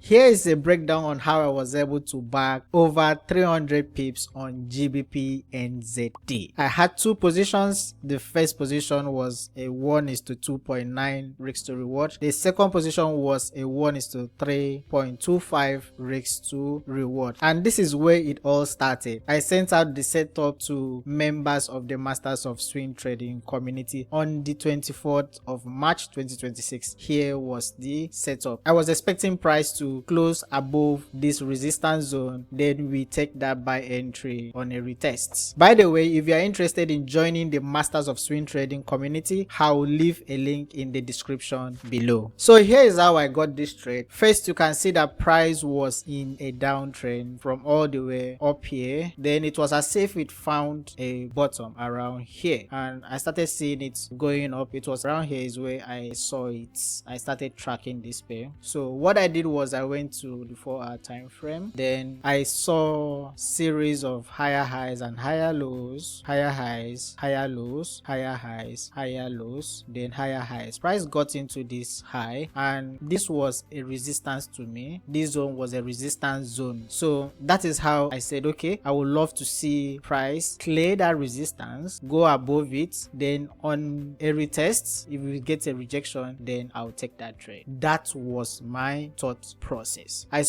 here is a breakdown on how I was able to bag over 300 pips on GBPNZD. I had two positions. The first position was a 1:2.9 risk to reward. The second position was a 1:3.25 risk to reward. And this is where it all started. I sent out the setup to members of the Masters of Swing Trading community on the 24th of March 2026. Here was the setup. I was expecting price to close above this resistance zone, then we take that buy entry on a retest. By the way, if you are interested in joining the Masters of Swing Trading community, I will leave a link in the description below. So here is how I got this trade. First, you can see that price was in a downtrend from all the way up here. Then it was as if it found a bottom around here, and I started seeing it going up. It was around here is where I saw it. I started tracking this pair. So what I did was I went to the 4-hour time frame. Then I saw series of higher highs and higher lows, higher highs, higher lows, higher highs, higher lows, then higher highs. Price got into this high, and this was a resistance to me. This zone was a resistance zone. So that is how I said, okay, I would love to see price clear that resistance, go above it, then on a retest, if we get a rejection, then I'll take that trade. That was my thought process. I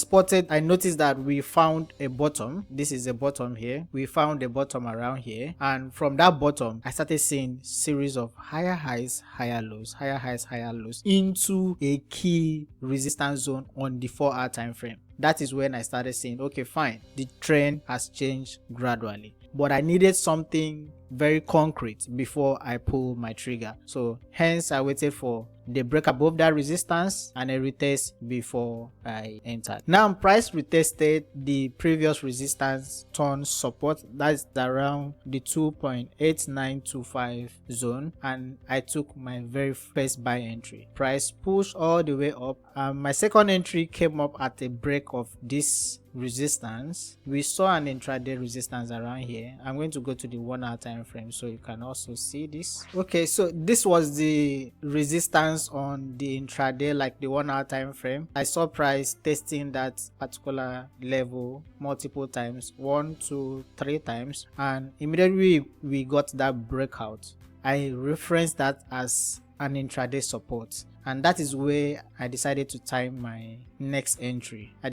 noticed that we found a bottom. This is a bottom here. We found a bottom around here, and from that bottom I started seeing series of higher highs, higher lows, higher highs, higher lows into a key resistance zone on the 4-hour time frame. That is when I started saying, okay, fine, the trend has changed gradually, but I needed something very concrete before I pull my trigger. So hence I waited for the break above that resistance and a retest before I entered. Now price retested the previous resistance turn support, that's around the 2.8925 zone, and I took my very first buy entry. Price pushed all the way up. My second entry came up at a break of this resistance. We saw an intraday resistance around here. I'm going to go to the 1-hour time frame so you can also see this. Okay, so this was the resistance on the intraday, like the 1-hour time frame. I saw price testing that particular level multiple times, 1, 2, 3 times, and immediately we got that breakout. I referenced that as an intraday support, and that is where I decided to time my next entry. I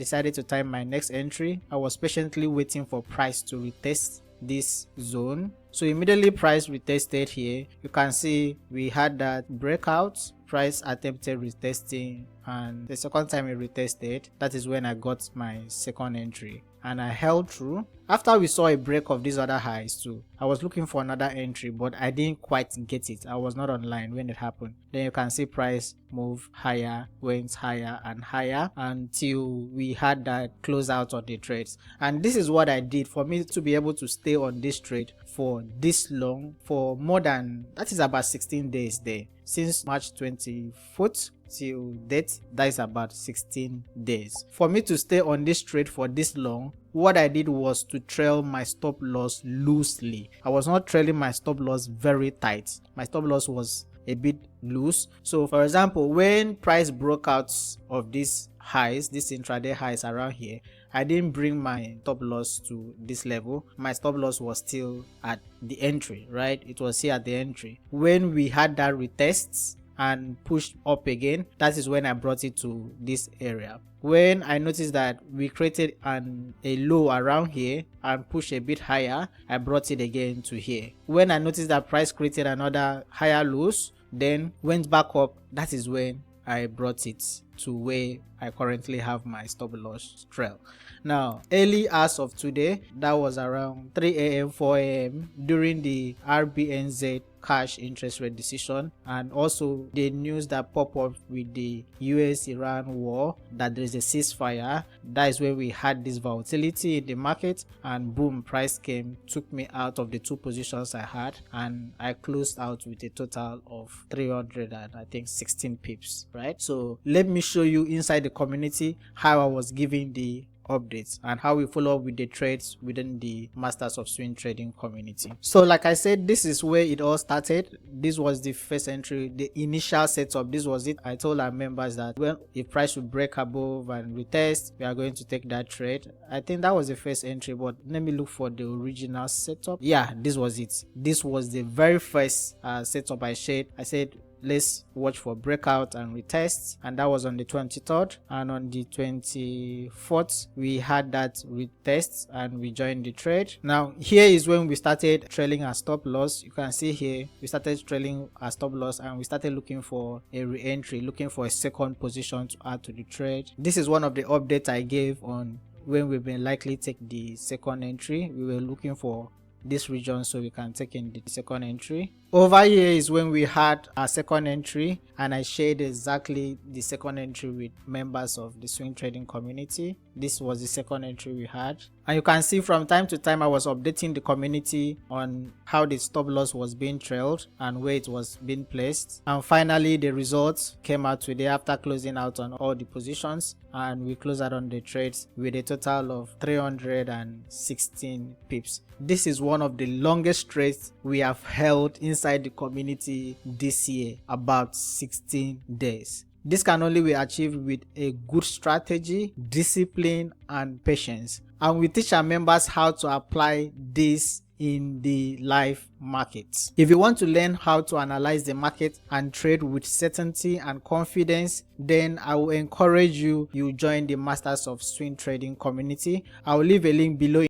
was patiently waiting for price to retest this zone. So immediately price retested here. You can see we had that breakout. Price attempted retesting, and the second time it retested, that is when I got my second entry, and I held through. After we saw a break of these other highs too, I was looking for another entry, but I didn't quite get it. I was not online when it happened. Then you can see price move higher, went higher and higher until we had that close out on the trades. And this is what I did for me to be able to stay on this trade for this long, for more than, that is about 16 days there. Since March 24th till date, that is about 16 days. For me to stay on this trade for this long, what I did was to trail my stop loss loosely. I was not trailing my stop loss very tight. My stop loss was a bit loose. So for example, when price broke out of these highs, these intraday highs around here, I didn't bring my stop loss to this level. My stop loss was still at the entry, right? It was here at the entry. When we had that retest and pushed up again, that is when I brought it to this area. When I noticed that we created a low around here and pushed a bit higher, I brought it again to here. When I noticed that price created another higher lows, then went back up, that is when I brought it to where I currently have my stop loss trail. Now, early as of today, that was around 3 a.m., 4 a.m. during the RBNZ cash interest rate decision, and also the news that popped up with the US-Iran war that there is a ceasefire. That is when we had this volatility in the market, and boom, price came, took me out of the two positions I had, and I closed out with a total of 316 pips, right? So let me show you inside the community how I was giving the updates and how we follow up with the trades within the Masters of Swing Trading community. So like I said, this is where it all started. This was the first entry, the initial setup. This was it. I told our members that when if price will break above and retest, we are going to take that trade. I think that was the first entry, but let me look for the original setup. Yeah, this was it. This was the very first setup I shared. I said let's watch for breakout and retest, and that was on the 23rd, and on the 24th we had that retest and we joined the trade. Now here is when we started trailing our stop loss. You can see here we started trailing our stop loss and we started looking for a re-entry, looking for a second position to add to the trade. This is one of the updates I gave on when we will likely take the second entry. We were looking for this region so we can take in the second entry. Over here is when we had our second entry, and I shared exactly the second entry with members of the swing trading community. This was the second entry we had, and you can see from time to time I was updating the community on how the stop loss was being trailed and where it was being placed. And finally the results came out today after closing out on all the positions, and we closed out on the trades with a total of 316 pips. This is one of the longest trades we have held inside the community this year, about 16 days. This can only be achieved with a good strategy, discipline and patience, and we teach our members how to apply this in the live markets. If you want to learn how to analyze the market and trade with certainty and confidence, then I will encourage you join the Masters of Swing Trading community. I will leave a link below